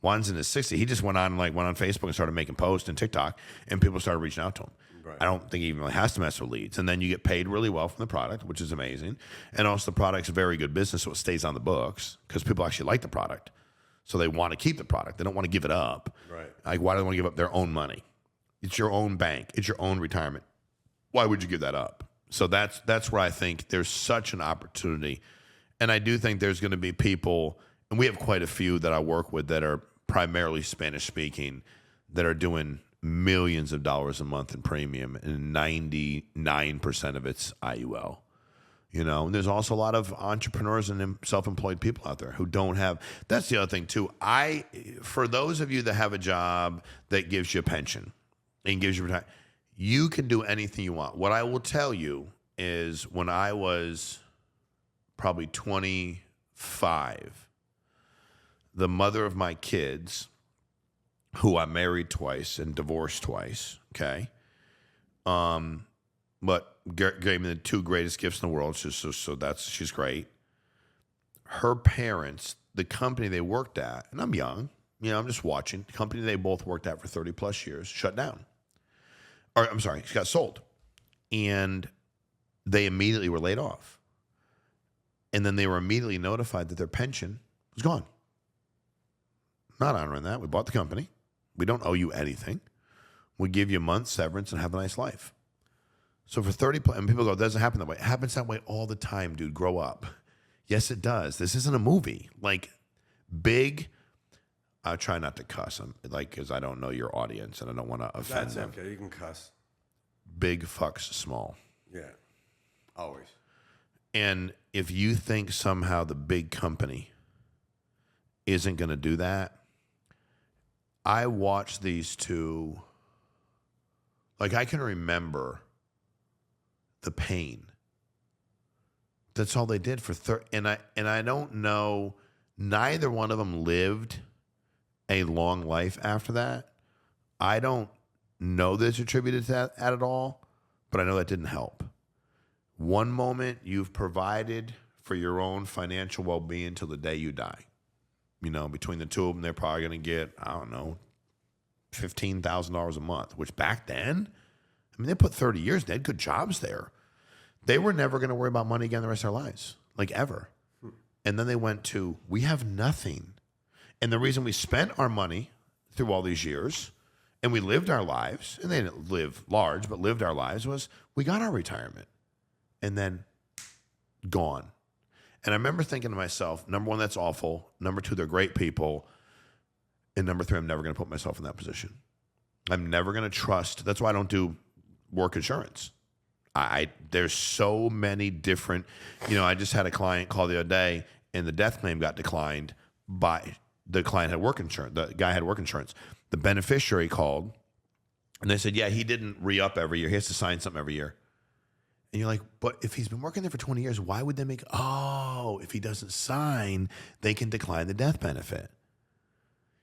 S1: Juan's in his 60s. He just went on Facebook and started making posts and TikTok, and people started reaching out to him. Right. I don't think he even really has to mess with leads. And then you get paid really well from the product, which is amazing. And also the product's a very good business, so it stays on the books because people actually like the product. So they want to keep the product. They don't want to give it up.
S2: Right.
S1: Like, why do they want to give up their own money? It's your own bank. It's your own retirement. Why would you give that up? So that's where I think there's such an opportunity. And I do think there's going to be people, and we have quite a few that I work with that are primarily Spanish speaking, that are doing millions of dollars a month in premium, and 99% of it's IUL. And there's also a lot of entrepreneurs and self-employed people out there who don't have. That's the other thing too. For those of you that have a job that gives you a pension and gives you retirement, you can do anything you want. What I will tell you is, when I was probably 25, the mother of my kids, who I married twice and divorced twice, okay, but gave me the two greatest gifts in the world. So she's great. Her parents, the company they worked at, and I'm young, I'm just watching, the company they both worked at for 30 plus years shut down. Or I'm sorry, she got sold. And they immediately were laid off. And then they were immediately notified that their pension was gone. Not honoring that. We bought the company. We don't owe you anything. We give you a month's severance and have a nice life. So for 30, and people go, it doesn't happen that way. It happens that way all the time, dude. Grow up. Yes, it does. This isn't a movie. Like, big, I try not to cuss, because I don't know your audience and I don't want to offend them.
S2: That's okay. You can cuss.
S1: Big fucks small.
S2: Yeah, always.
S1: And if you think somehow the big company isn't going to do that, I watched these two, I can remember the pain. That's all they did for and I don't know, neither one of them lived a long life after that. I don't know that it's attributed to that at all, but I know that didn't help. One moment you've provided for your own financial well-being till the day you die. Between the two of them, they're probably going to get, I don't know, $15,000 a month, which back then, they put 30 years, they had good jobs there. They were never going to worry about money again the rest of their lives, ever. And then they went to, we have nothing. And the reason we spent our money through all these years and we lived our lives, and they didn't live large, but lived our lives, was we got our retirement and then gone. And I remember thinking to myself, number one, that's awful. Number two, they're great people. And number three, I'm never going to put myself in that position. I'm never going to trust. That's why I don't do work insurance. There's so many different, I just had a client call the other day and the death claim got declined by the client had work insurance. The guy had work insurance. The beneficiary called and they said, yeah, he didn't re-up every year. He has to sign something every year. And you're like, but if he's been working there for 20 years, why would they if he doesn't sign, they can decline the death benefit.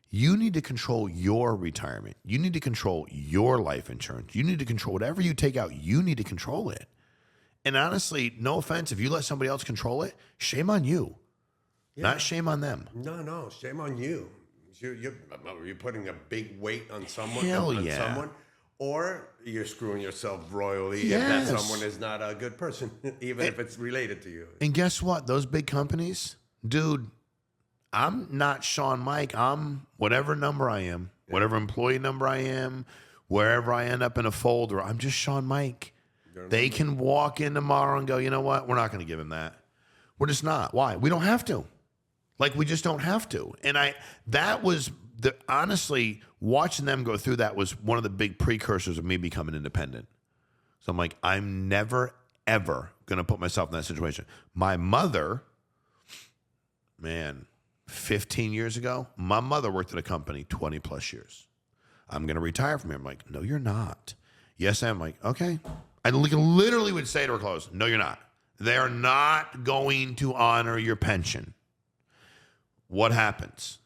S1: You need to control your retirement. You need to control your life insurance. You need to control whatever you take out. You need to control it. And honestly, no offense, if you let somebody else control it, shame on you, not shame on them.
S2: No, shame on you. You're putting a big weight on someone.
S1: Hell yeah.
S2: Someone, or you're screwing yourself royally if
S1: Yes.
S2: that someone is not a good person, even if it's related to you.
S1: And guess what? Those big companies, dude, I'm not Sean Mike. I'm whatever number I am, whatever employee number I am, wherever I end up in a folder, I'm just Sean Mike. They can walk in tomorrow and go, you know what? We're not going to give him that. We're just not. Why? We don't have to. We just don't have to. And honestly, watching them go through that was one of the big precursors of me becoming independent. So I'm like, I'm never, ever going to put myself in that situation. My mother, 15 years ago, my mother worked at a company 20 plus years. I'm going to retire from here. I'm like, no, you're not. Yes, I'm like, okay. I literally would say to her close, no, you're not. They're not going to honor your pension. What happens?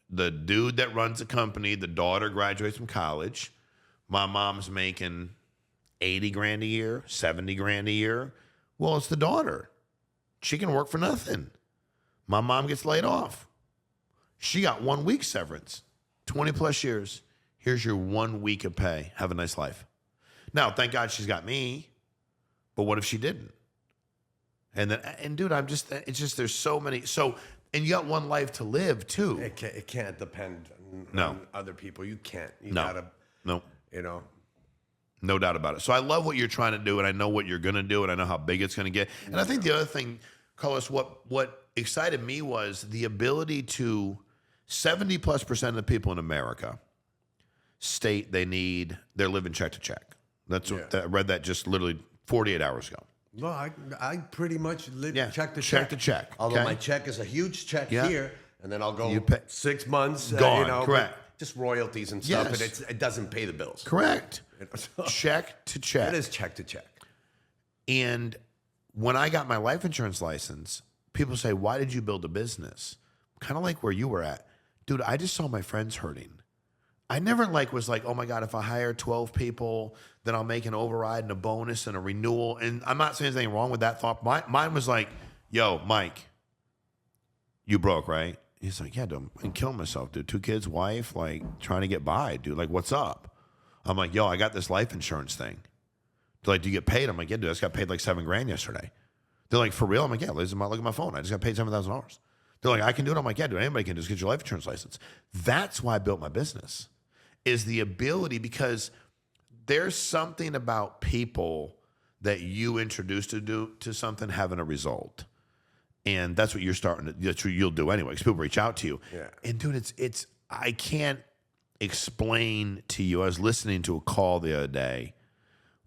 S1: The dude that runs the company, the daughter graduates from college. My mom's making 80 grand a year, 70 grand a year. Well, it's the daughter. She can work for nothing. My mom gets laid off. She got 1 week severance, 20 plus years. Here's your 1 week of pay. Have a nice life. Now, thank God she's got me, but what if she didn't? And dude, it's just, there's so many. And you got one life to live too.
S2: It can't depend on other people. You can't. You gotta,
S1: no. No doubt about it. So I love what you're trying to do, and I know what you're going to do, and I know how big it's going to get. And I think the other thing, Carlos, what excited me was the ability to 70+% of the people in America state they're living check to check. I read that just literally 48 hours ago.
S2: Well, I pretty much live check to
S1: check. Check to check.
S2: Although my check is a huge check here, and then I'll go 6 months.
S1: Gone, correct.
S2: Just royalties and stuff, but it doesn't pay the bills.
S1: Correct. Check to check.
S2: It is check to check.
S1: And when I got my life insurance license, people say, why did you build a business? Kind of like where you were at. Dude, I just saw my friends hurting. I never was like, oh my God, if I hire 12 people, then I'll make an override and a bonus and a renewal. And I'm not saying there's anything wrong with that thought. Mine was like, yo, Mike, you broke, right? He's like, yeah, dude, I'm killing myself, dude. 2 kids, wife, trying to get by, dude. What's up? I'm like, yo, I got this life insurance thing. They're like, do you get paid? I'm like, yeah, dude, I just got paid $7 grand yesterday. They're like, for real? I'm like, yeah, look at my phone. I just got paid $7,000. They're like, I can do it. I'm like, yeah, dude, anybody can just get your life insurance license. That's why I built my business, is the ability, because there's something about people that you introduce to something having a result. And that's what that's what you'll do anyway, because people reach out to you.
S2: Yeah.
S1: And dude, I can't explain to you. I was listening to a call the other day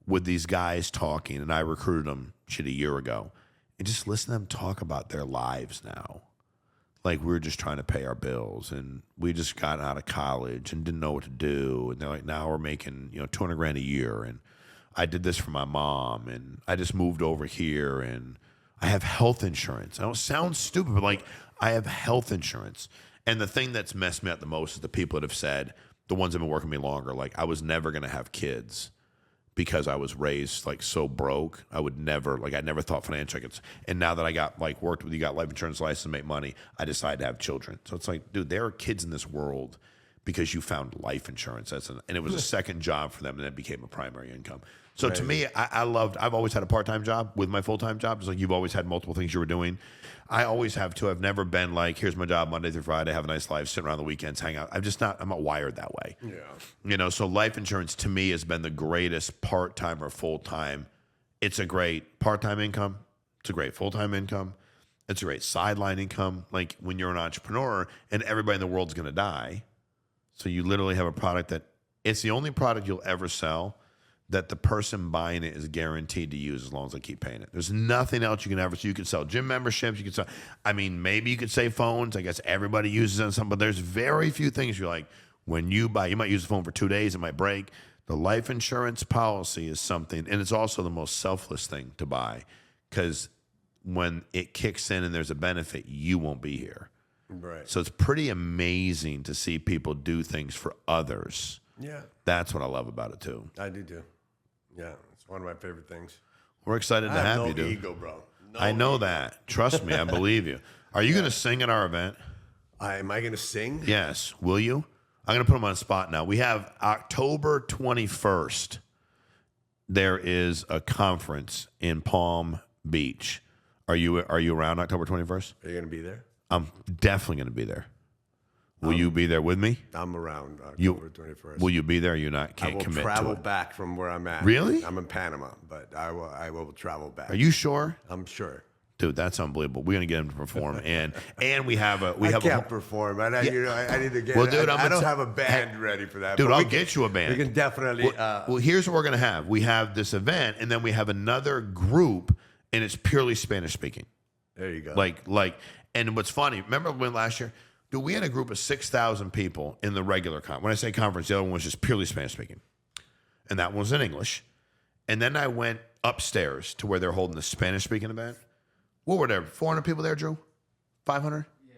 S1: with these guys talking, and I recruited them a year ago. And just listen to them talk about their lives now. We were just trying to pay our bills, and we just got out of college and didn't know what to do. And they're like, now we're making, $200 grand a year. And I did this for my mom, and I just moved over here, and I have health insurance. I don't sound stupid, but I have health insurance. And the thing that's messed me up the most is the people that have said, the ones that have been working with me longer, I was never going to have kids because I was raised so broke. I would never, I never thought financial. And now that I got worked with you, got life insurance license, make money, I decided to have children. So it's dude, there are kids in this world because you found life insurance. And it was a second job for them, and it became a primary income. So to me, I've always had a part-time job with my full-time job. It's like you've always had multiple things you were doing. I always have too. I've never been like, here's my job Monday through Friday, have a nice life, sit around the weekends, hang out. I'm not wired that way. Yeah. So life insurance to me has been the greatest part-time or full-time. It's a great part-time income. It's a great full-time income. It's a great sideline income. Like when you're an entrepreneur and everybody in the world's going to die. So you literally have a product that it's the only product you'll ever sell that the person buying it is guaranteed to use as long as they keep paying it. There's nothing else you can ever. So you could sell gym memberships. You could sell. I mean, maybe you could say phones. I guess everybody uses it on something, but there's very few things you're like when you buy. You might use the phone for 2 days. It might break. The life insurance policy is something, and it's also the most selfless thing to buy because when it kicks in and there's a benefit, you won't be here.
S2: Right.
S1: So it's pretty amazing to see people do things for others.
S2: Yeah.
S1: That's what I love about it too.
S2: I do too. Yeah, it's one of my favorite things.
S1: We're excited to have
S2: no
S1: you, dude.
S2: Ego, bro. No
S1: I know
S2: ego.
S1: that. Trust me, I believe you. Are you going to sing at our event?
S2: Am I going to sing?
S1: Yes. Will you? I'm going to put them on the spot now. We have October 21st. There is a conference in Palm Beach. Are you around October 21st?
S2: Are you going to be there?
S1: I'm definitely going to be there. Will you be there with me?
S2: I'm around October 21st.
S1: Will you be there? You not can't
S2: I will
S1: commit
S2: travel
S1: to it.
S2: back from where I'm at.
S1: Really?
S2: I'm in Panama, but I will travel back.
S1: Are you sure?
S2: I'm sure.
S1: Dude, that's unbelievable. We're gonna get him to perform, and we have a
S2: I can't perform. I need to get.
S1: Well, dude,
S2: I don't have a band ready for that.
S1: Dude,
S2: but
S1: I'll get you a band.
S2: We can definitely.
S1: Well, here's what we're gonna have. We have this event, and then we have another group, and it's purely Spanish speaking.
S2: There you go.
S1: Like, and what's funny? Remember when last year? Dude, we had a group of 6,000 people in the regular conference. When I say conference, the other one was just purely Spanish speaking. And that one was in English. And then I went upstairs to where they're holding the Spanish speaking event. What were there? 400 people there, Drew? 500?
S3: Yeah,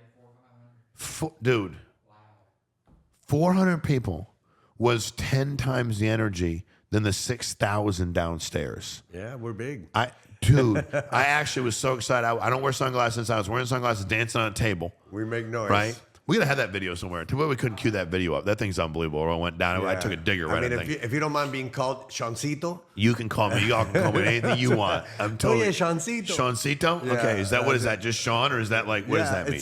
S3: 400.
S1: Dude, wow. 400 people was 10 times the energy than the 6,000 downstairs.
S2: Yeah, we're big.
S1: Dude, I actually was so excited. I don't wear sunglasses. I was wearing sunglasses, dancing on a table.
S2: We make noise.
S1: Right? We gotta have that video somewhere. Too bad we couldn't cue that video up. That thing's unbelievable. Or I went down.
S2: Yeah.
S1: I took a digger right
S2: I mean,
S1: at the thing.
S2: if you don't mind being called Seancito.
S1: You can call me. Y'all can call me anything you want. I'm totally.
S2: Oh yeah, Seancito.
S1: Seancito?
S2: Yeah,
S1: Okay. Is that what is that? Just Sean, or is that like what does that mean?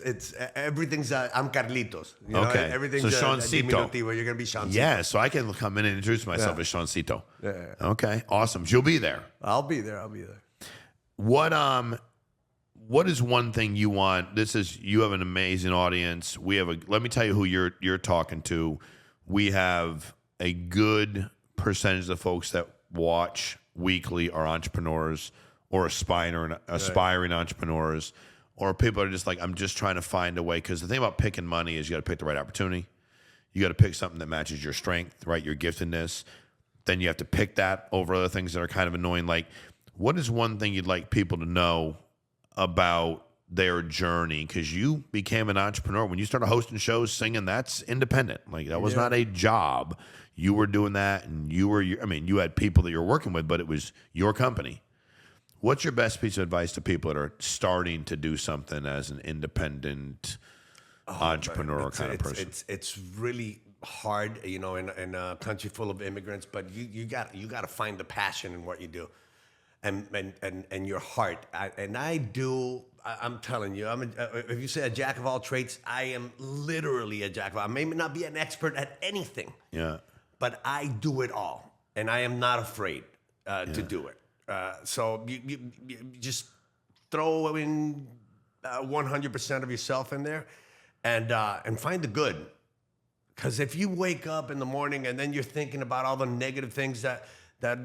S2: It's everything's. I'm Carlitos. You know,
S1: Okay.
S2: Everything's
S1: So Seancito.
S2: diminutivo. You're gonna be Seancito.
S1: Yeah. So I can come in and introduce myself as Seancito.
S2: Yeah.
S1: Okay. Awesome. You'll be there.
S2: I'll be there.
S1: What is one thing you want? You have an amazing audience. Let me tell you who you're talking to. We have a good percentage of folks that watch weekly are entrepreneurs or aspiring entrepreneurs, or people that are just like, I'm just trying to find a way. Because the thing about picking money is you got to pick the right opportunity. You got to pick something that matches your strength, right? Your giftedness. Then you have to pick that over other things that are kind of annoying. Like, what is one thing you'd like people to know about their journey? Because you became an entrepreneur. When you started hosting shows, singing, that's independent. Like, that was not a job. You were doing that, and you had people that you were working with, but it was your company. What's your best piece of advice to people that are starting to do something as an independent entrepreneur kind of person?
S2: It's really hard, in a country full of immigrants, but you got to find the passion in what you do. And your heart. I'm telling you, if you say a jack of all trades, I am literally a jack of all. I may not be an expert at anything, but I do it all. And I am not afraid to do it. So you just throw in 100% of yourself in there and find the good. Because if you wake up in the morning and then you're thinking about all the negative things that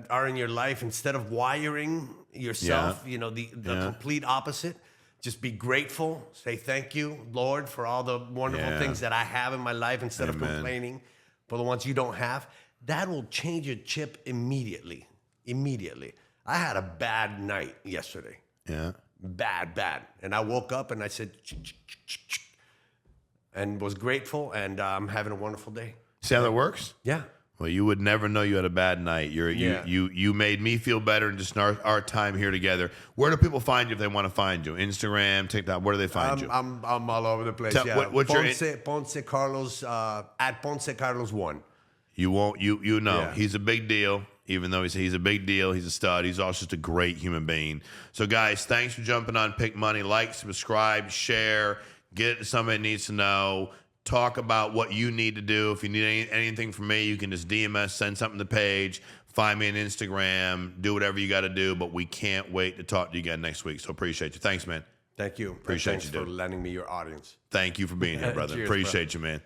S2: are in your life, instead of wiring yourself, the complete opposite. Just be grateful. Say thank you, Lord, for all the wonderful things that I have in my life instead of complaining for the ones you don't have. That will change your chip immediately. Immediately. I had a bad night yesterday.
S1: Yeah.
S2: Bad. And I woke up and I said, and was grateful, and I'm having a wonderful day.
S1: See how that works?
S2: Yeah.
S1: Well, you would never know you had a bad night. You made me feel better in just our time here together. Where do people find you if they want to find you? Instagram, TikTok. Where do they find you?
S2: I'm all over the place.
S1: What's
S2: Ponce Carlos at Ponce Carlos 1.
S1: You won't. He's a big deal. even though he's a big deal. He's a stud. He's also just a great human being. So, guys, thanks for jumping on Pick Money. Like, subscribe, share, get it to somebody that needs to know. Talk about what you need to do. If you need anything from me, you can just DM us, send something to the page, find me on Instagram, do whatever you got to do. But we can't wait to talk to you again next week. So appreciate you. Thanks, man.
S2: Thank you.
S1: Appreciate
S2: Thanks
S1: you,
S2: for
S1: dude.
S2: lending me your audience.
S1: Thank you for being here, brother.
S2: Cheers,
S1: Appreciate you, man.